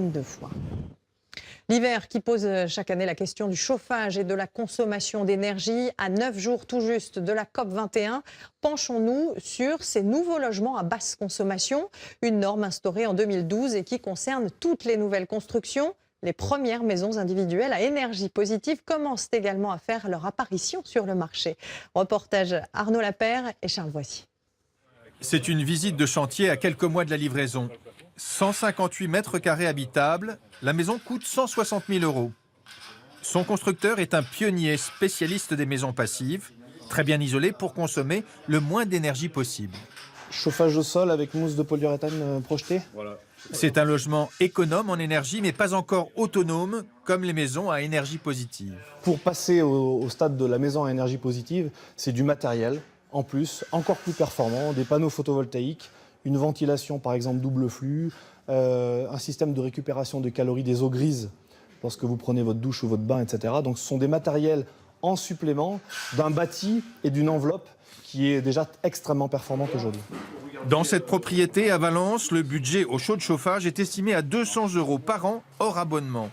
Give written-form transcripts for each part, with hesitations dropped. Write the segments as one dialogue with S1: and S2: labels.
S1: de fois. L'hiver qui pose chaque année la question du chauffage et de la consommation d'énergie. À 9 jours tout juste de la COP21, penchons-nous sur ces nouveaux logements à basse consommation. Une norme instaurée en 2012 et qui concerne toutes les nouvelles constructions. Les premières maisons individuelles à énergie positive commencent également à faire leur apparition sur le marché. Reportage Arnaud Lapère et Charles Voici.
S2: C'est une visite de chantier à quelques mois de la livraison. 158 mètres carrés habitables, la maison coûte 160 000 €. Son constructeur est un pionnier spécialiste des maisons passives, très bien isolées pour consommer le moins d'énergie possible.
S3: Chauffage au sol avec mousse de polyuréthane projetée.
S2: C'est un logement économe en énergie, mais pas encore autonome, comme les maisons à énergie positive.
S3: Pour passer au stade de la maison à énergie positive, c'est du matériel, en plus, encore plus performant, des panneaux photovoltaïques, une ventilation par exemple double flux, un système de récupération des calories des eaux grises lorsque vous prenez votre douche ou votre bain, etc. Donc ce sont des matériels en supplément d'un bâti et d'une enveloppe qui est déjà extrêmement performante aujourd'hui.
S2: Dans cette propriété à Valence, le budget au chaud de chauffage est estimé à 200 € par an hors abonnement.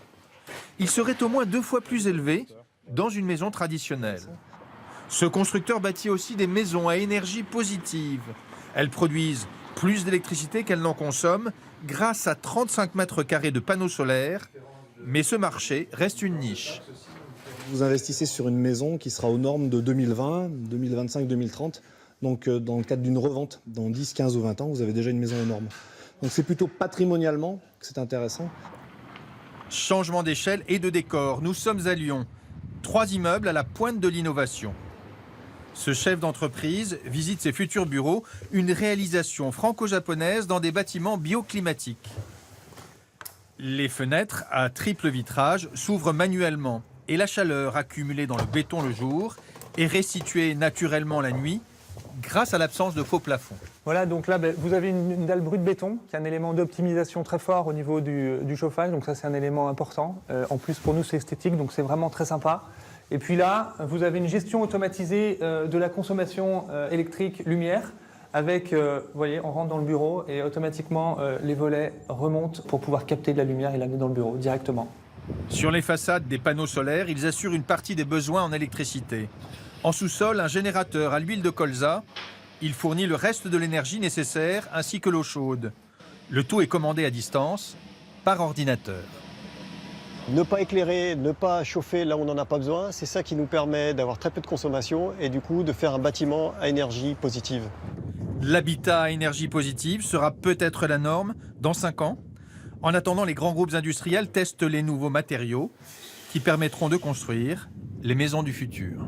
S2: Il serait au moins 2 fois plus élevé dans une maison traditionnelle. Ce constructeur bâtit aussi des maisons à énergie positive. Elles produisent plus d'électricité qu'elles n'en consomment grâce à 35 mètres carrés de panneaux solaires. Mais ce marché reste une niche.
S3: Vous investissez sur une maison qui sera aux normes de 2020, 2025, 2030. Donc dans le cadre d'une revente, dans 10, 15 ou 20 ans, vous avez déjà une maison aux normes. Donc c'est plutôt patrimonialement que c'est intéressant.
S2: Changement d'échelle et de décor. Nous sommes à Lyon. 3 immeubles à la pointe de l'innovation. Ce chef d'entreprise visite ses futurs bureaux, une réalisation franco-japonaise dans des bâtiments bioclimatiques. Les fenêtres à triple vitrage s'ouvrent manuellement et la chaleur accumulée dans le béton le jour est restituée naturellement la nuit grâce à l'absence de faux plafond.
S4: Voilà, donc là, vous avez une dalle brute béton qui est un élément d'optimisation très fort au niveau du chauffage, donc ça c'est un élément important. En plus pour nous c'est esthétique, donc c'est vraiment très sympa. Et puis là, vous avez une gestion automatisée de la consommation électrique lumière avec, vous voyez, on rentre dans le bureau et automatiquement les volets remontent pour pouvoir capter de la lumière et l'amener dans le bureau directement.
S2: Sur les façades des panneaux solaires, ils assurent une partie des besoins en électricité. En sous-sol, un générateur à l'huile de colza. Il fournit le reste de l'énergie nécessaire ainsi que l'eau chaude. Le tout est commandé à distance par ordinateur.
S5: Ne pas éclairer, ne pas chauffer là où on n'en a pas besoin, c'est ça qui nous permet d'avoir très peu de consommation et du coup de faire un bâtiment à énergie positive.
S2: L'habitat à énergie positive sera peut-être la norme dans 5 ans. En attendant, les grands groupes industriels testent les nouveaux matériaux qui permettront de construire les maisons du futur.